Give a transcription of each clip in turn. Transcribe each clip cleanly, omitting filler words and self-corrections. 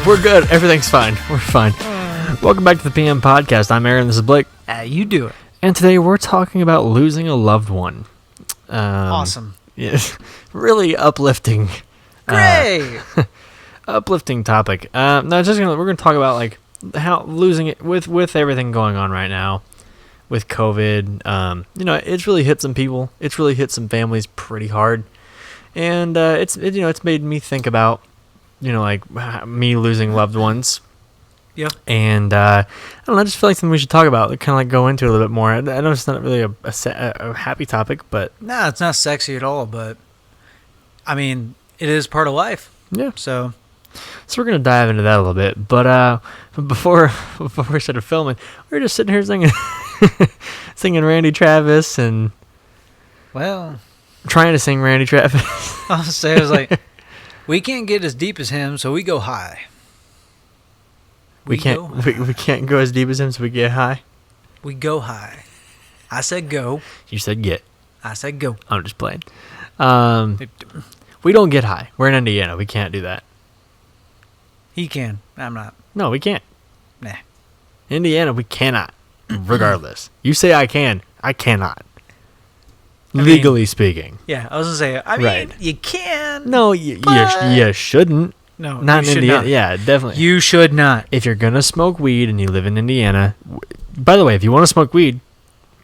We're good. Everything's fine. We're fine. Welcome back to the PM Podcast. I'm Aaron. This is Blake. You do it. And today we're talking about losing a loved one. Awesome. Yes. Really uplifting. Great. Uplifting topic. No, we're gonna talk about like how losing it with everything going on right now, with COVID. It's really hit some people. It's really hit some families pretty hard, and it's made me think about, like me losing loved ones. Yeah. And I don't know. I just feel like something we should talk about. Kind of like go into it a little bit more. I know it's not really a happy topic, but No, it's not sexy at all. But I mean, it is part of life. yeah. So we're gonna dive into that a little bit. But before we started filming, we were just sitting here singing Randy Travis and trying to sing Randy Travis. I was like, we can't get as deep as him, so we go high. We can't go as deep as him, so we get high. We go high. I said go. You said get. I said go. I'm just playing. We don't get high. We're in Indiana. We can't do that. He can. I'm not. No, we can't. Nah. Indiana, we cannot. Regardless. You say I can. I cannot. Legally speaking. Yeah, I was going to say, I mean, right. You can. No, you shouldn't. No, not you in should Indiana. not. Yeah, definitely. You should not. If you're going to smoke weed and you live in Indiana, by the way, if you want to smoke weed,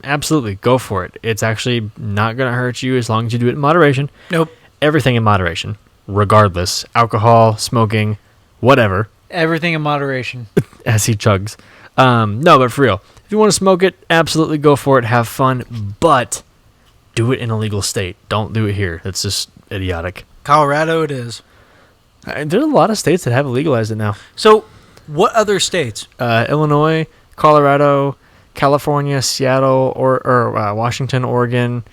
absolutely, go for it. It's actually not going to hurt you as long as you do it in moderation. Nope. Everything in moderation, regardless. Alcohol, smoking, whatever. Everything in moderation. As he chugs. No, but for real, if you want to smoke it, absolutely go for it. Have fun, but do it in a legal state. Don't do it here. That's just idiotic. Colorado it is. There's a lot of states that have legalized it now. So, what other states? Illinois, Colorado, California, Seattle, or Washington, Oregon.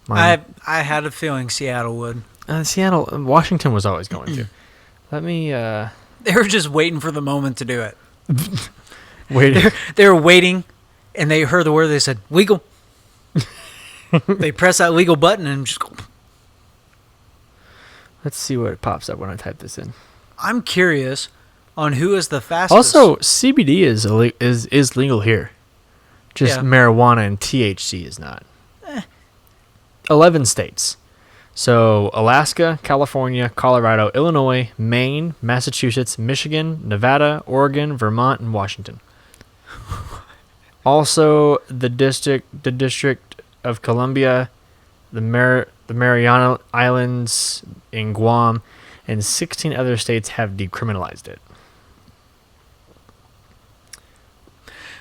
I had a feeling Seattle would. Seattle, Washington was always going to. Let me. They were just waiting for the moment to do it. Waiting. They were waiting, and they heard the word. They said legal. They press that legal button and just go. Let's see what pops up when I type this in. I'm curious on who is the fastest. Also, CBD is legal here. Just Yeah. marijuana and THC is not. 11 states. So Alaska, California, Colorado, Illinois, Maine, Massachusetts, Michigan, Nevada, Oregon, Vermont, and Washington. Also, the District of Columbia, the Mariana Islands in Guam, and 16 other states have decriminalized it.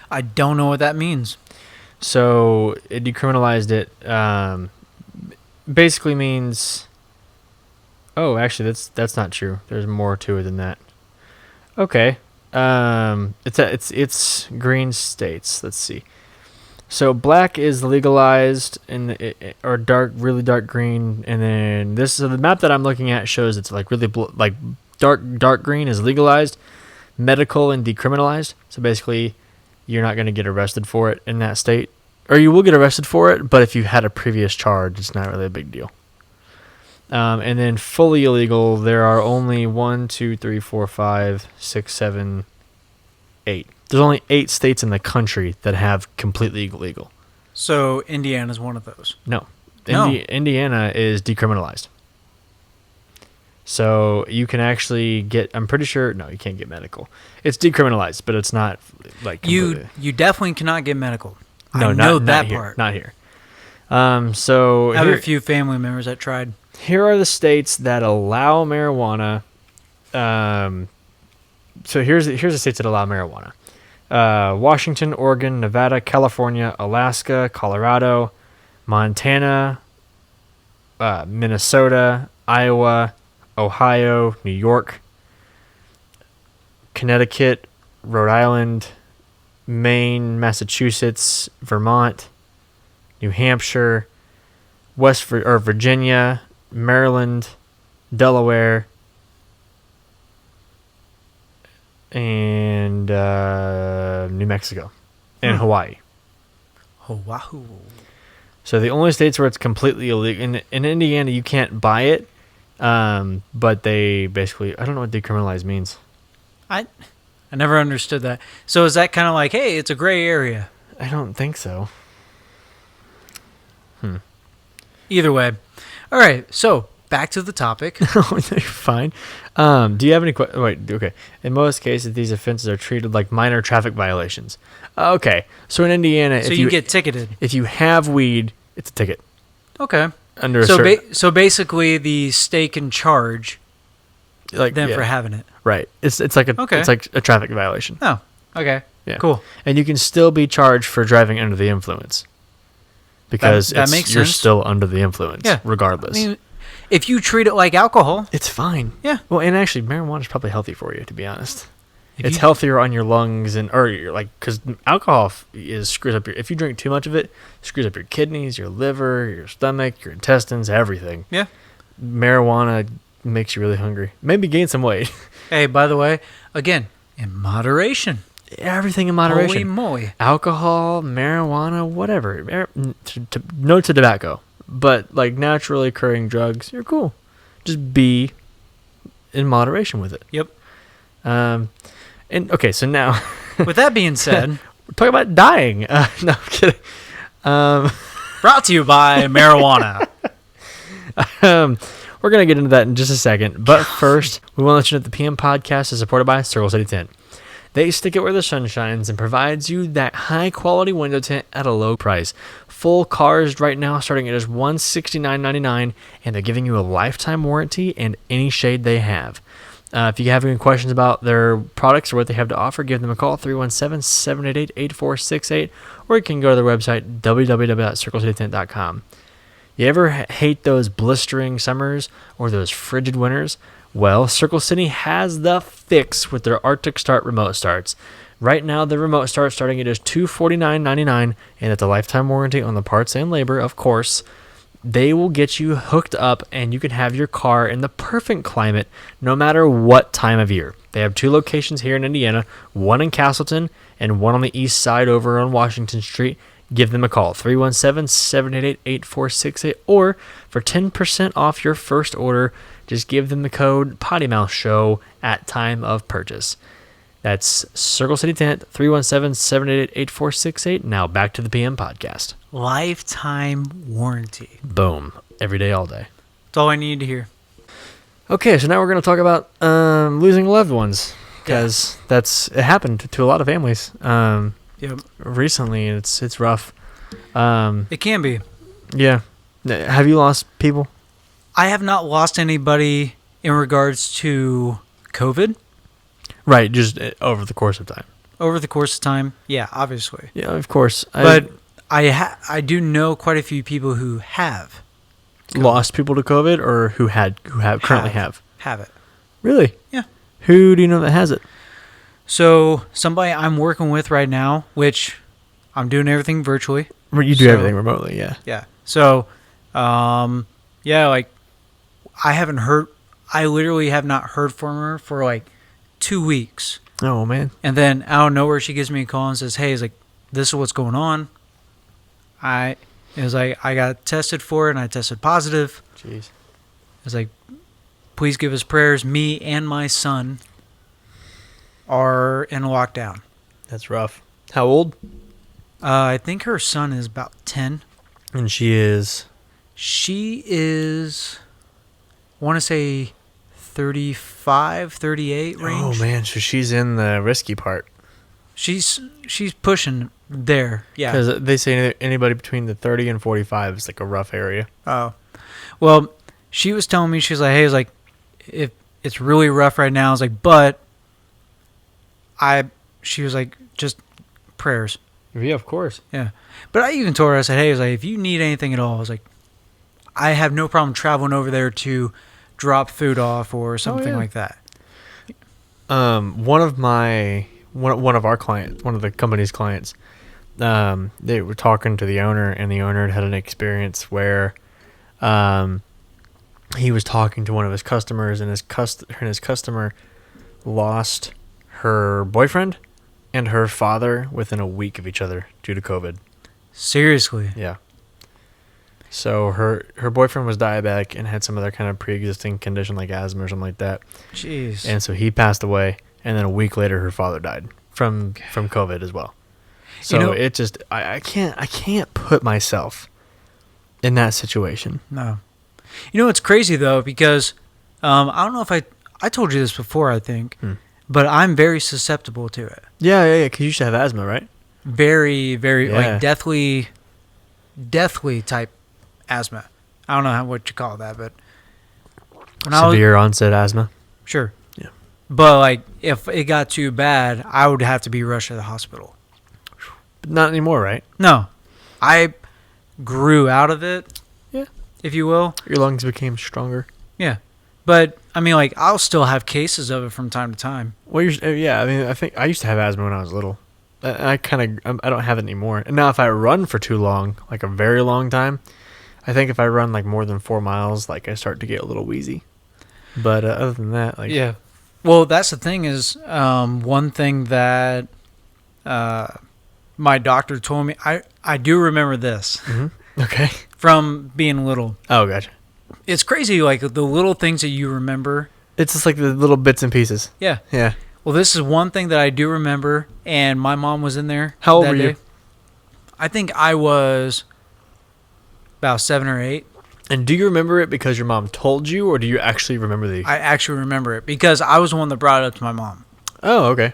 I don't know what that means. So it decriminalized it. Basically means. Oh, actually, that's not true. There's more to it than that. Okay. It's green states. Let's see. So black is legalized or dark, really dark green, and then the map that I'm looking at shows it's like really like dark green is legalized, medical and decriminalized. So basically, you're not going to get arrested for it in that state, or you will get arrested for it, but if you had a previous charge, it's not really a big deal. And then fully illegal, there are only 1, 2, 3, 4, 5, 6, 7, 8. There's only 8 states in the country that have completely illegal. So Indiana's one of those. No. No. Indiana is decriminalized. So you can actually get, I'm pretty sure, no, you can't get medical. It's decriminalized, but it's not like completely. You definitely cannot get medical. No, I know not that here, part. Not here. So I have a few family members that tried. Here are the states that allow marijuana. So here's the states that allow marijuana. Washington, Oregon, Nevada, California, Alaska, Colorado, Montana, Minnesota, Iowa, Ohio, New York, Connecticut, Rhode Island, Maine, Massachusetts, Vermont, New Hampshire, Virginia, Maryland, Delaware, and New Mexico, and Hawaii. Oahu. So the only states where it's completely illegal, in Indiana, you can't buy it, but they basically, I don't know what decriminalize means. I never understood that. So is that kind of like, hey, it's a gray area? I don't think so. Either way. All right, so back to the topic. Oh, you're fine. Do you have any questions? Wait, okay. In most cases, these offenses are treated like minor traffic violations. Okay, so in Indiana, So if you get ticketed. if you have weed, it's a ticket. Okay. Under a So certain, so basically, the state can charge like them yeah, for having it. right. It's like a Okay. it's like a traffic violation. Oh, okay. Yeah. Cool. And you can still be charged for driving under the influence because That makes you're sense. still under the influence, Yeah. regardless. I mean, if you treat it like alcohol, It's fine. Yeah. Well, and actually, marijuana is probably healthy for you, to be honest. If It's you- healthier on your lungs or you're like, because alcohol screws up if you drink too much of it, screws up your kidneys, your liver, your stomach, your intestines, everything. yeah. Marijuana makes you really hungry. Maybe gain some weight. Hey, by the way, again, in moderation. Everything in Holy moderation. moly. Alcohol, marijuana, whatever. No to tobacco. But like naturally occurring drugs, you're cool. Just be in moderation with it. Yep. And okay, so now With that being said, we're talking about dying. No, I'm kidding. brought to you by marijuana. We're going to get into that in just a second. But first, we want to let you know that the PM Podcast is supported by Circle City Tint. They stick it where the sun shines and provides you that high-quality window tint at a low price. Full cars right now starting at just $169.99, and they're giving you a lifetime warranty and any shade they have. If you have any questions about their products or what they have to offer, give them a call, 317-788-8468, or you can go to their website, www.circlecitytint.com. You ever hate those blistering summers or those frigid winters? Well, Circle City has the fix with their Arctic Start remote starts. Right now, the remote start starting at just $249.99, and it's a lifetime warranty on the parts and labor, of course. They will get you hooked up, and you can have your car in the perfect climate no matter what time of year. They have 2 locations here in Indiana, one in Castleton and one on the east side over on Washington Street. Give them a call, 317-788-8468, or for 10% off your first order, just give them the code Potty Mouth Show at time of purchase. That's Circle City Tint, 317-788-8468. Now back to the PM Podcast. Lifetime warranty. Boom. Every day, all day. That's all I need to hear. Okay, so now we're going to talk about losing loved ones, because it happened to a lot of families Yep. recently. It's rough. It can be. Yeah. Have you lost people? I have not lost anybody in regards to COVID Right, just over the course of time. over the course of time. Yeah, obviously. Yeah, of course. But I do know quite a few people who have lost people to COVID, or who currently have. Have it. Really? Yeah. Who do you know that has it? So somebody I'm working with right now, which I'm doing everything virtually. You do So- everything remotely, yeah. Yeah. So, yeah, like I literally have not heard from her for like 2 weeks. Oh man. And then out of nowhere, she gives me a call and says, hey, it's like, this is what's going on. It was like, I got tested for it and I tested positive. Jeez. It's like, please give us prayers. Me and my son are in lockdown. That's rough. How old? I think her son is about 10. And she is. She is, I want to say 35, 38 range. Oh man, so she's in the risky part. She's pushing there. Yeah. Because they say anybody between the 30 and 45 is like a rough area. Oh. Well, she was telling me, she's like, hey, it's like, if it's really rough right now. I was like, but she was like, just prayers. Yeah, of course. Yeah. But I even told her, I said, hey, I was like, if you need anything at all, I was like, I have no problem traveling over there to drop food off or something like that. One of our clients, one of the company's clients, they were talking to the owner, and the owner had an experience where he was talking to one of his customers, and his customer lost her boyfriend and her father within a week of each other due to COVID. Seriously. Yeah. So her boyfriend was diabetic and had some other kind of pre-existing condition like asthma or something like that. Jeez. And so he passed away, and then a week later her father died from COVID as well. So You know- it just I can't put myself in that situation. No. You know, it's crazy, though, because I don't know if I told you this before, I think, but I'm very susceptible to it. Yeah, because you used to have asthma, right? Very, very, Yeah. like, deathly type asthma. I don't know what you call that, but when Severe onset asthma. Sure. Yeah. But, like, if it got too bad, I would have to be rushed to the hospital. But not anymore, right? No. I grew out of it, Yeah. if you will. Your lungs became stronger. Yeah. But, I mean, like, I'll still have cases of it from time to time. Well, yeah. I mean, I think I used to have asthma when I was little. I don't have it anymore. And now if I run for too long, like a very long time, I think if I run like more than 4 miles, like I start to get a little wheezy. But other than that, like Yeah. Well, that's the thing is, one thing that my doctor told me, I do remember this Okay. from being little. Oh, gotcha. It's crazy, like, the little things that you remember. It's just like the little bits and pieces. Yeah. Yeah. Well, this is one thing that I do remember, and my mom was in there. How old that were you? day. I think I was about 7 or 8. And do you remember it because your mom told you, or do you actually remember the? I actually remember it because I was the one that brought it up to my mom. Oh, okay.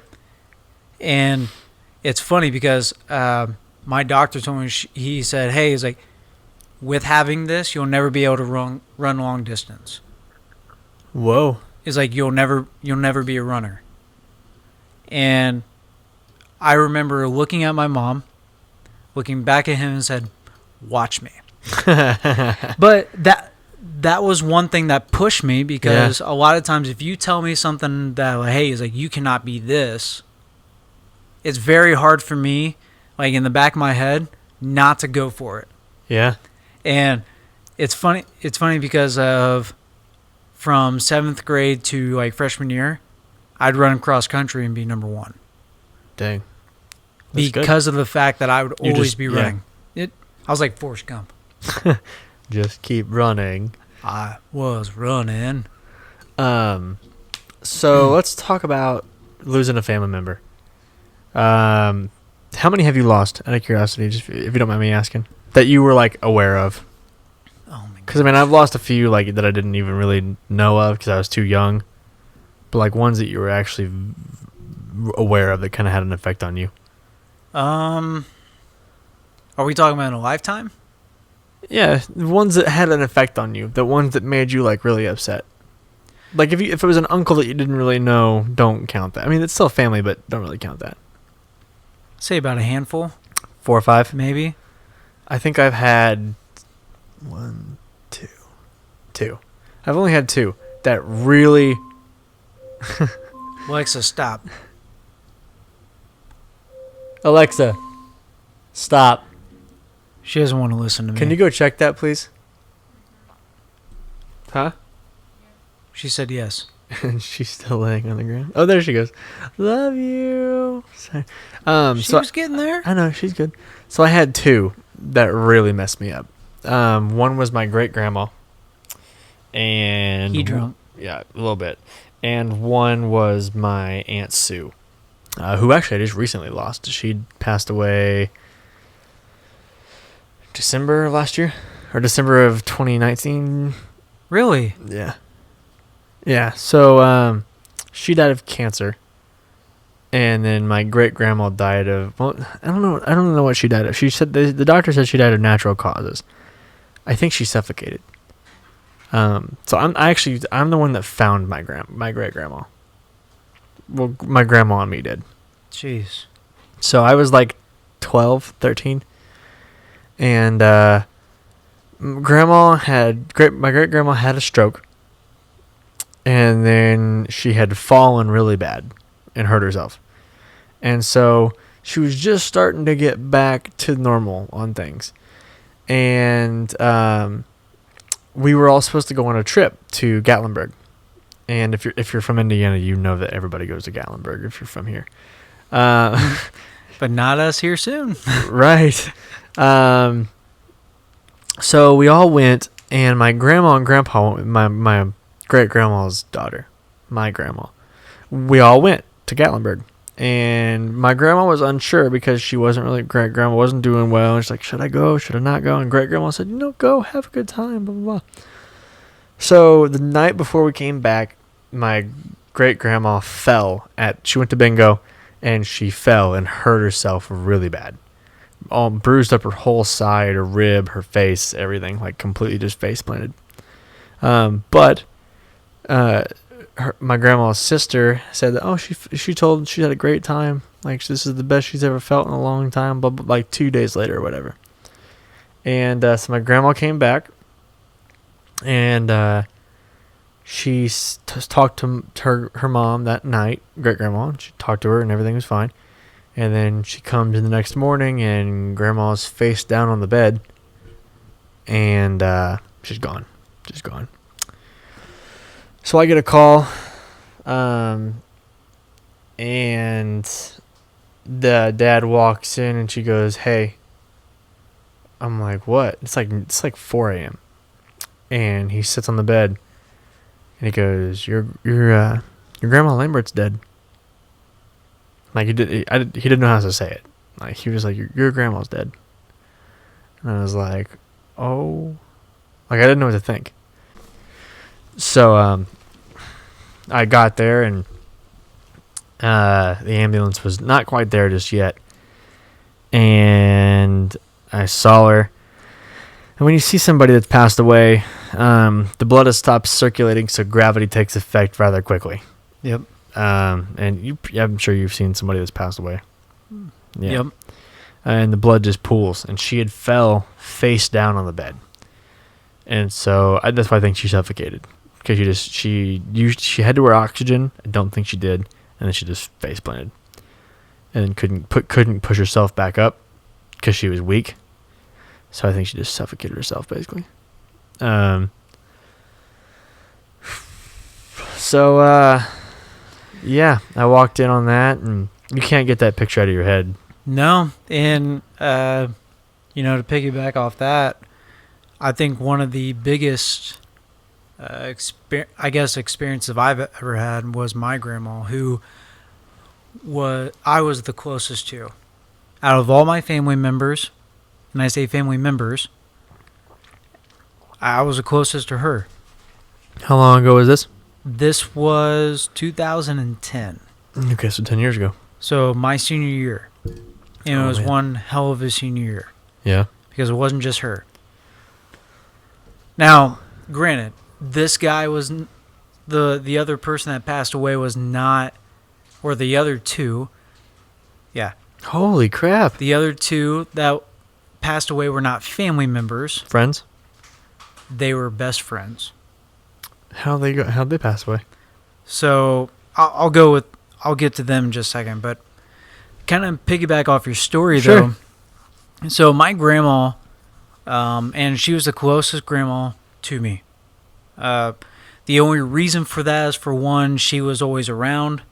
And it's funny because my doctor told me, he said, hey, he's like, with having this, you'll never be able to run long distance. Whoa. It's like you'll never be a runner. And I remember looking at my mom, looking back at him and said, watch me. But that was one thing that pushed me because a lot of times if you tell me something that, like, hey, is like, you cannot be this, it's very hard for me, like, in the back of my head, not to go for it. Yeah. And it's funny because of from 7th grade to like freshman year, I'd run cross country and be number 1. Dang. That's Because of the fact that I would You always just- be yeah. running. I was like Forrest Gump. good. Just keep running. I was running. So let's talk about losing a family member. How many have you lost, out of curiosity, just if you don't mind me asking, that you were like aware of? Oh my god. Because I mean, I've lost a few like that I didn't even really know of because I was too young, but like ones that you were actually aware of that kind of had an effect on you. Are we talking about in a lifetime? Yeah, the ones that had an effect on you, the ones that made you like really upset. Like if it was an uncle that you didn't really know, don't count that. I mean, it's still family, but don't really count that. Say about a handful, 4 or 5. maybe. I think I've had 1, 2. I've only had 2 that really. Alexa, stop. Alexa, stop. She doesn't want to listen to me. Can you go check that, please? Huh? She said yes. And she's still laying on the ground. Oh, there she goes. Love you. Sorry. She was getting there. I know, she's good. So I had 2 that really messed me up. One was my great grandma, and He drunk. Yeah, a little bit. And one was my Aunt Sue, who actually I just recently lost. She passed away December of last year, or December of 2019. Really? Yeah. Yeah. So she died of cancer. And then my great grandma died of, well, I don't know what she died of. She said the doctor said she died of natural causes. I think she suffocated. So I'm the one that found my great grandma. Well, my grandma and me did. Jeez. So I was like 12, 13. And my great grandma had a stroke. And then she had fallen really bad and hurt herself. And so she was just starting to get back to normal on things. And we were all supposed to go on a trip to Gatlinburg. And if you're from Indiana, you know that everybody goes to Gatlinburg if you're from here. But not us here soon. Right. So we all went, and my grandma and grandpa, my great grandma's daughter, my grandma, we all went. to Gatlinburg. And my grandma was unsure because she wasn't really, great grandma wasn't doing well. And she's like, should I go? Should I not go? And great grandma said, go, have a good time, blah, blah, blah. So the night before we came back, my great grandma she went to bingo and she fell and hurt herself really bad. All bruised up her whole side, her rib, her face, everything, like completely just face planted. But my grandma's sister said that, she told she had a great time. Like, this is the best she's ever felt in a long time, but like 2 days later or whatever. And so my grandma came back, and she talked to her mom that night, great grandma. She talked to her, and everything was fine. And then she comes in the next morning, and grandma's face down on the bed, and she's gone. She's gone. So I get a call, and the dad walks in, and she goes, "Hey." I'm like, "What?" It's like 4 a.m. And he sits on the bed, and he goes, "Your grandma Lambert's dead." Like, he didn't know how to say it. Like, he was like, your grandma's dead. And I was like, oh. Like, I didn't know what to think. So I got there, and the ambulance was not quite there just yet. And I saw her. And when you see somebody that's passed away, the blood has stopped circulating, so gravity takes effect rather quickly. Yep. And I'm sure you've seen somebody that's passed away. Yeah. Yep. And the blood just pools, and she had fell face down on the bed. And so that's why I think she suffocated, because she had to wear oxygen. I don't think she did, and then she just face planted, and then couldn't push herself back up because she was weak. So I think she just suffocated herself basically. Yeah, I walked in on that, and you can't get that picture out of your head. No, and to piggyback off that, I think one of the biggest experiences I've ever had was my grandma, who I was the closest to. Out of all my family members, and I say family members, I was the closest to her. How long ago was this? This was 2010. Okay, so 10 years ago. So my senior year. And it was one hell of a senior year. Yeah. Because it wasn't just her. Now, granted, this guy was the other person that passed away was not, or the other two. Yeah. Holy crap. The other two that passed away were not family members. Friends? They were best friends. How'd they pass away? So I'll get to them in just a second, but kind of piggyback off your story, sure. Though. So my grandma, and she was the closest grandma to me. The only reason for that is, for one, she was always around,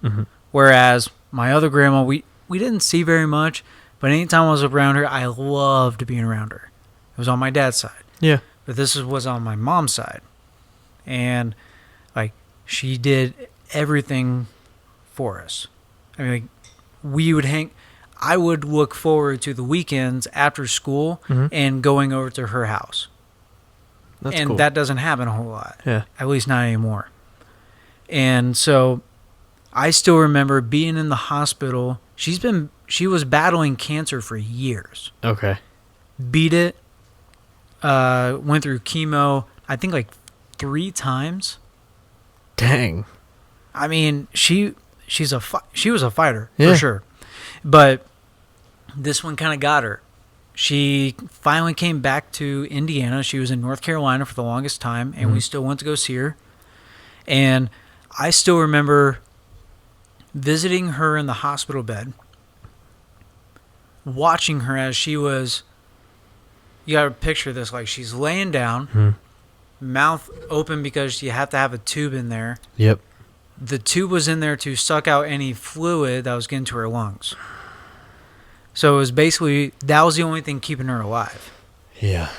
whereas my other grandma, we didn't see very much, but anytime I was around her, I loved being around her. It was on my dad's side. Yeah. But this was on my mom's side. And like, she did everything for us. I mean, like, we would I would look forward to the weekends after school and going over to her house. That's and cool. That doesn't happen a whole lot. Yeah. At least not anymore. And so I still remember being in the hospital. She was battling cancer for years. Okay. Beat it. Went through chemo, I think like 3 times. Dang. I mean, she was a fighter, yeah. for sure. But this one kind of got her. She finally came back to Indiana. She was in North Carolina for the longest time, and we still went to go see her. And I still remember visiting her in the hospital bed, watching her as she was, you got to picture this, like she's laying down, mouth open because you have to have a tube in there. Yep. The tube was in there to suck out any fluid that was getting to her lungs. So it was basically, that was the only thing keeping her alive. Yeah.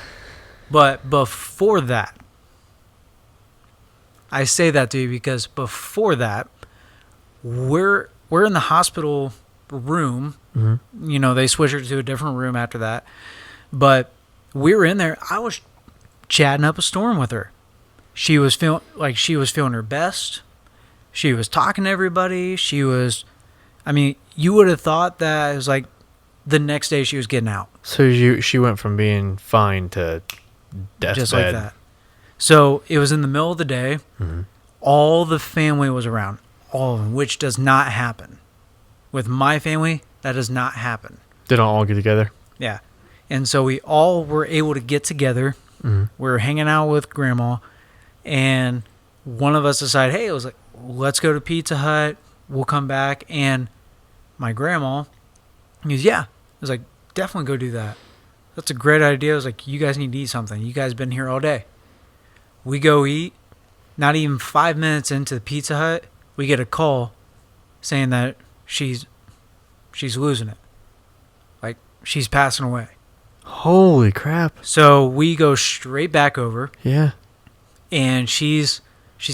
But before that, I say that to you because before that, we're we're in the hospital room. Mm-hmm. You know, they switched her to a different room after that. But we were in there. I was chatting up a storm with her. She was feeling her best. She was talking to everybody. I mean, you would have thought that it was like the next day she was getting out. So she went from being fine to deathbed. Just like that. So it was in the middle of the day. Mm-hmm. All the family was around. All of them, which does not happen. With my family, that does not happen. They don't all get together? Yeah. And so we all were able to get together. Mm-hmm. We were hanging out with Grandma. And one of us decided, hey, it was like, let's go to Pizza Hut. We'll come back. And my grandma, he goes, yeah. I was like, definitely go do that. That's a great idea. I was like, you guys need to eat something. You guys been here all day. We go eat. Not even 5 minutes into the Pizza Hut, we get a call saying that she's losing it. Like, she's passing away. Holy crap. So we go straight back over. Yeah. And she's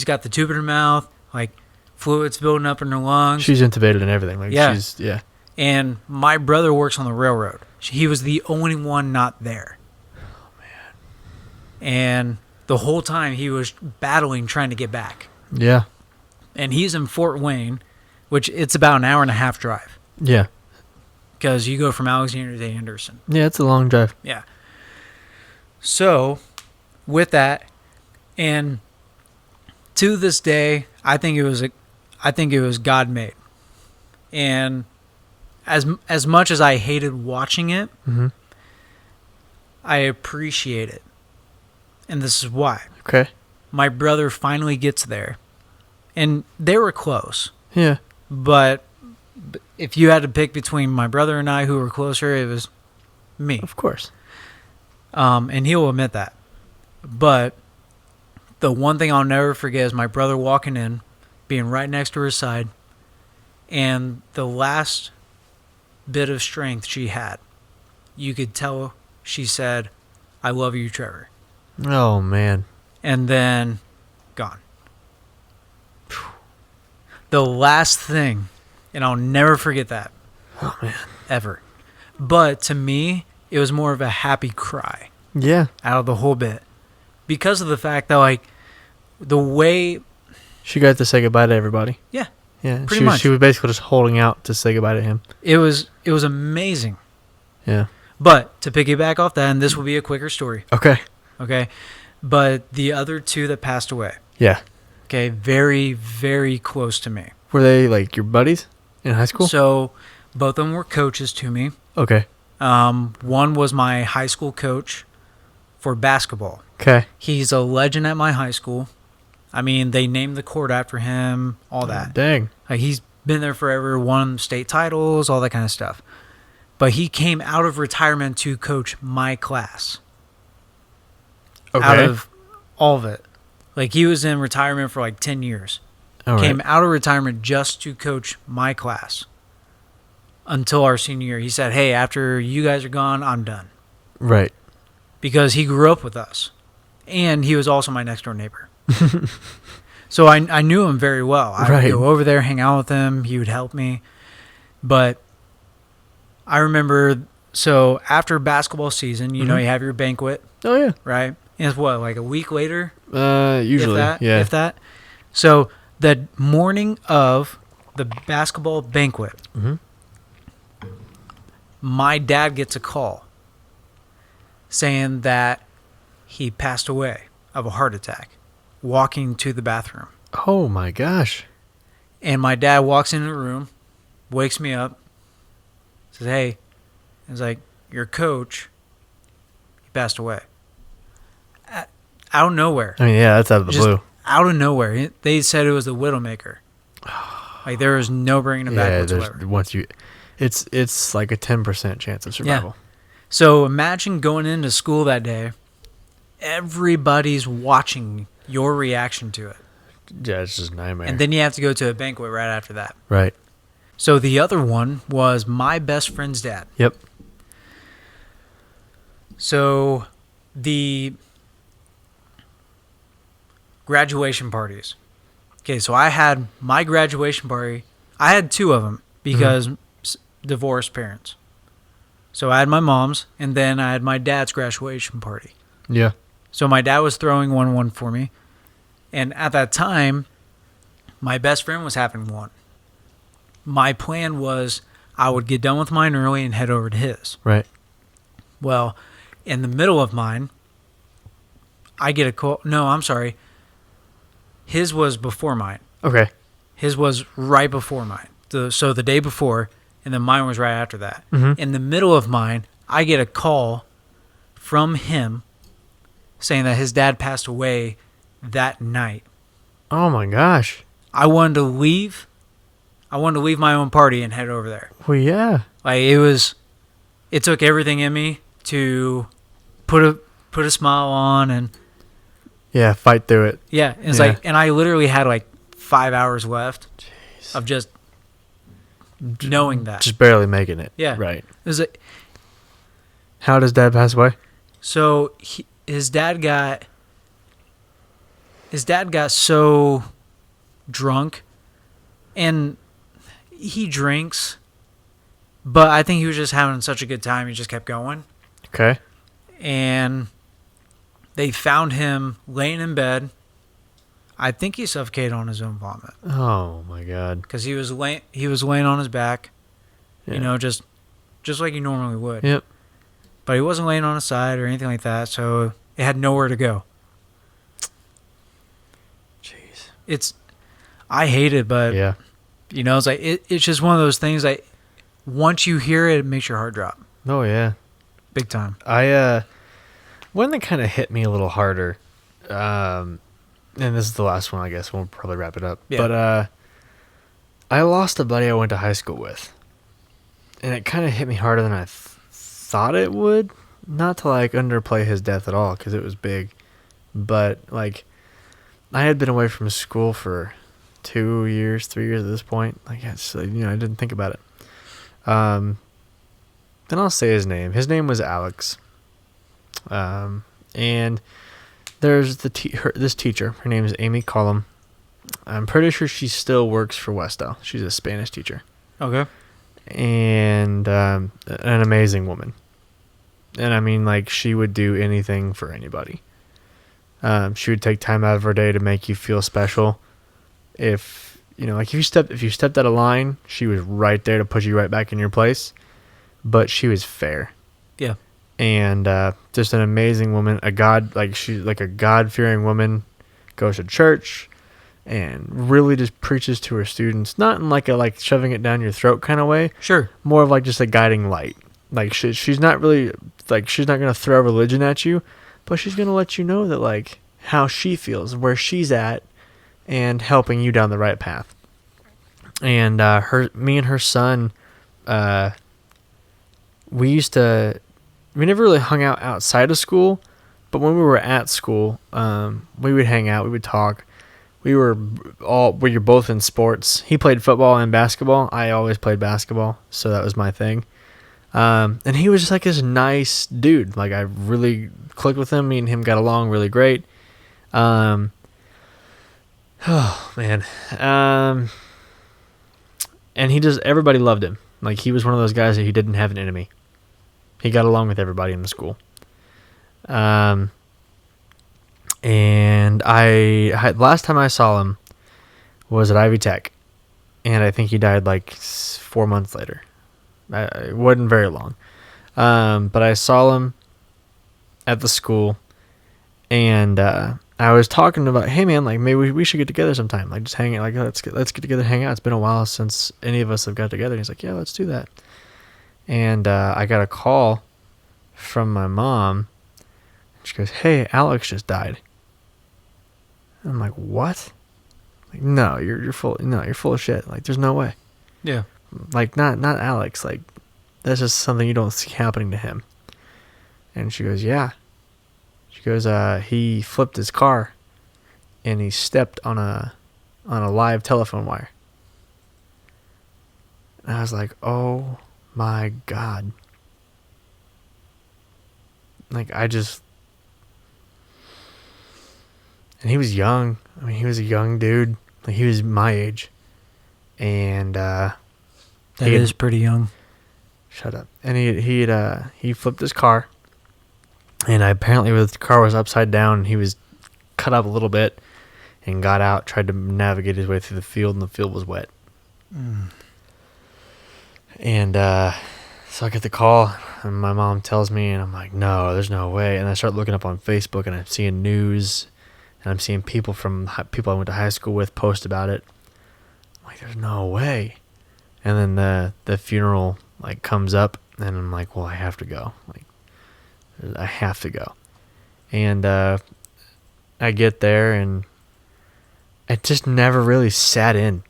got the tube in her mouth, like fluids building up in her lungs. She's intubated and everything. Like Yeah. Yeah. And my brother works on the railroad. He was the only one not there. Oh, man. And the whole time he was battling trying to get back. Yeah. And he's in Fort Wayne, which it's about an hour and a half drive. Yeah. Because you go from Alexander to Anderson. Yeah, it's a long drive. Yeah. So, with that, and to this day, I think it was God made. And as much as I hated watching it, Mm-hmm. I appreciate it. And this is why. Okay. My brother finally gets there. And they were close. Yeah. But if you had to pick between my brother and I who were closer, it was me. Of course. And he'll admit that. But the one thing I'll never forget is my brother walking in, being right next to her side, and the last bit of strength she had, you could tell she said, "I love you, Trevor." Oh, man. And then gone. The last thing, and I'll never forget that. Oh, man. Ever. But to me, it was more of a happy cry Yeah. out of the whole bit. Because of the fact that, like, the way... She got to say goodbye to everybody. Yeah. Yeah. Pretty much. She was basically just holding out to say goodbye to him. It was amazing. Yeah. But to piggyback off that, and this will be a quicker story, Okay. okay? But the other two that passed away, Yeah. okay, very, very close to me. Were they like your buddies in high school? So both of them were coaches to me. Okay. One was my high school coach for basketball. Okay. He's a legend at my high school. I mean, they named the court after him, all that. Dang. Like, he's been there forever, won state titles, all that kind of stuff. But he came out of retirement to coach my class. Okay. Out of all of it. Like, he was in retirement for like 10 years. All right. Came out of retirement just to coach my class until our senior year. He said, hey, after you guys are gone, I'm done. Right. Because he grew up with us. And he was also my next door neighbor. So I knew him very well. I would go over there, hang out with him. He would help me. But I remember, so after basketball season, you know, you have your banquet. Oh, yeah. Right? And it's what, like a week later? Usually, yeah. If that. So the morning of the basketball banquet, my dad gets a call saying that he passed away of a heart attack walking to the bathroom. Oh, my gosh. And my dad walks into the room, wakes me up, says, hey, he's like, your coach, he passed away. Out of nowhere. I mean, yeah, that's out of the blue. Out of nowhere. They said it was the Widowmaker. Like, there was no bringing him back whatsoever. It's like a 10% chance of survival. Yeah. So imagine going into school that day, everybody's watching your reaction to it. Yeah, it's just a nightmare. And then you have to go to a banquet right after that. Right. So the other one was my best friend's dad. Yep. So the graduation parties. Okay, so I had my graduation party I had two of them because divorced parents. So I had my mom's, and then I had my dad's graduation party. Yeah. So my dad was throwing one for me, and at that time, my best friend was having one. My plan was I would get done with mine early and head over to his. Right. Well, in the middle of mine, I get a call. No, I'm sorry. His was before mine. Okay. His was right before mine. So the day before, and then mine was right after that. Mm-hmm. In the middle of mine, I get a call from him saying that his dad passed away that night. Oh my gosh. I wanted to leave. I wanted to leave my own party and head over there. Well, yeah. Like it took everything in me to put a smile on and Yeah, fight through it. yeah. It's Yeah. like, and I literally had like 5 hours left of just knowing that. Just barely making it. Yeah. Right. It was like, How does dad pass away? so his dad got so drunk, and he drinks, but I think he was just having such a good time. He just kept going, Okay. and they found him laying in bed. I think he suffocated on his own vomit Oh my God. because he was laying on his back, Yeah. you know, just like you normally would. Yep. But he wasn't laying on his side or anything like that, so it had nowhere to go. Jeez. I hate it, but Yeah. you know, it's like it's just one of those things that once you hear it, it makes your heart drop Oh yeah. big time. One that kind of hit me a little harder, and this is the last one, I guess. We'll probably wrap it up. Yeah. But I lost a buddy I went to high school with, and it kind of hit me harder than I thought it would. Not to like underplay his death at all, because it was big, but like I had been away from school for 2 years, 3 years at this point. Like, I didn't think about it. Then I'll say his name. His name was Alex. And there's this teacher. Her name is Amy Collum. I'm pretty sure she still works for Westell. She's a Spanish teacher. Okay. And an amazing woman. And I mean, like, she would do anything for anybody. She would take time out of her day to make you feel special. If you stepped out of line, she was right there to put you right back in your place. But she was fair. Yeah. And just an amazing woman. She's like a God-fearing woman. Goes to church and really just preaches to her students, not in like a shoving it down your throat kind of way. Sure. More of like just a guiding light. Like she's not really she's not gonna throw religion at you, but she's gonna let you know that like how she feels, where she's at, and helping you down the right path. And me and her son, we never really hung out outside of school, but when we were at school, we would hang out, we would talk. We were both in sports. He played football and basketball. I always played basketball, so that was my thing. And he was just like this nice dude. Like, I really clicked with him. Me and him got along really great. Oh man. And everybody loved him. Like, he was one of those guys that he didn't have an enemy. He got along with everybody in the school. And last time I saw him was at Ivy Tech, and I think he died like 4 months later. It wasn't very long. But I saw him at the school, and I was talking about, hey man, like maybe we should get together sometime. Like just hang out, like let's get together, hang out. It's been a while since any of us have got together. And he's like, yeah, let's do that. And I got a call from my mom. She goes, hey, Alex just died. I'm like, what? Like, no, you're full of shit. Like, there's no way. Yeah. Like, not Alex. Like, that's just something you don't see happening to him. And she goes, yeah. She goes, he flipped his car, and he stepped on a live telephone wire. And I was like, oh my God. Like, and he was young. I mean, he was a young dude. Like, he was my age. and That is pretty young. shut up. And he flipped his car, and apparently the car was upside down. He was cut up a little bit, and got out, tried to navigate his way through the field, and the field was wet. And so I get the call, and my mom tells me, and I'm like, no, there's no way. And I start looking up on Facebook, and I'm seeing news, and I'm seeing people I went to high school with post about it. I'm like, there's no way. And then the funeral like comes up, and I'm like, well, I have to go. Like, I have to go. And I get there, and it just never really sat in.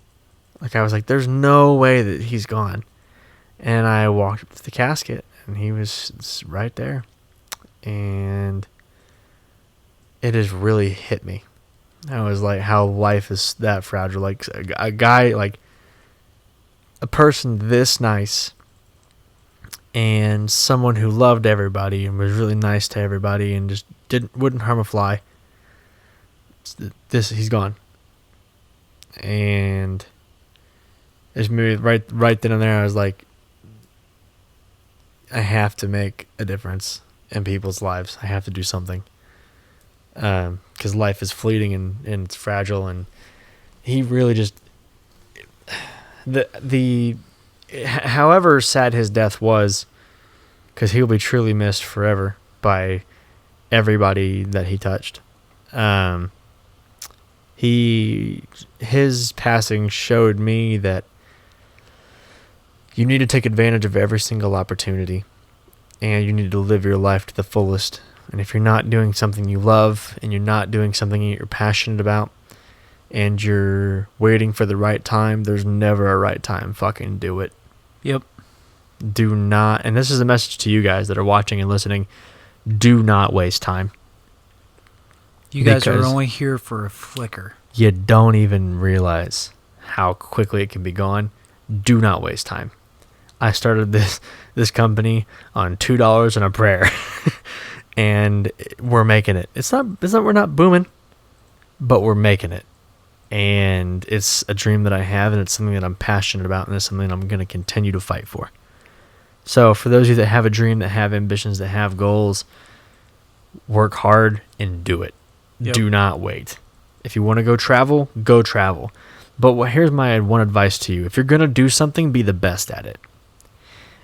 Like, I was like, there's no way that he's gone. And I walked up to the casket, and he was right there. And it has really hit me. I was like, how life is that fragile. Like, a guy, like, a person this nice, and someone who loved everybody and was really nice to everybody and just wouldn't harm a fly. He's gone. And it's maybe right then and there, I was like, I have to make a difference in people's lives. I have to do something. Because life is fleeting and it's fragile, and he really just however sad his death was, because he'll be truly missed forever by everybody that he touched. His passing showed me that you need to take advantage of every single opportunity, and you need to live your life to the fullest. And if you're not doing something you love, and you're not doing something you're passionate about, and you're waiting for the right time, there's never a right time. Fucking do it. Yep. Do not, and this is a message to you guys that are watching and listening, do not waste time. You guys are only here for a flicker. You don't even realize how quickly it can be gone. Do not waste time. I started this company on $2 and a prayer, and we're making it. We're not booming, but we're making it. And it's a dream that I have, and it's something that I'm passionate about, and it's something that I'm going to continue to fight for. So for those of you that have a dream, that have ambitions, that have goals, work hard and do it. Yep. Do not wait. If you want to go travel, go travel. But here's my one advice to you. If you're going to do something, be the best at it.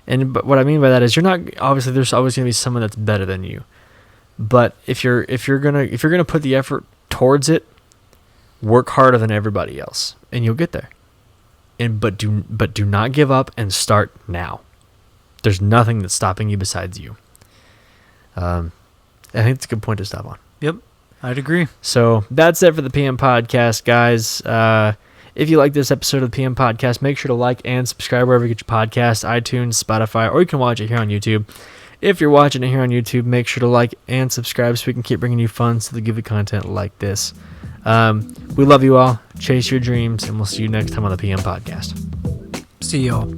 But what I mean by that is, you're not, obviously there's always going to be someone that's better than you. But if you're going to put the effort towards it, work harder than everybody else, and you'll get there. But do not give up, and start now. There's nothing that's stopping you besides you. I think it's a good point to stop on. Yep, I'd agree. So that's it for the PM Podcast, guys. If you like this episode of the PM Podcast, make sure to like and subscribe wherever you get your podcast, iTunes, Spotify, or you can watch it here on YouTube. If you're watching it here on YouTube, make sure to like and subscribe so we can keep bringing you fun, so give you content like this. We love you all. Chase your dreams, and we'll see you next time on the PM Podcast. See y'all.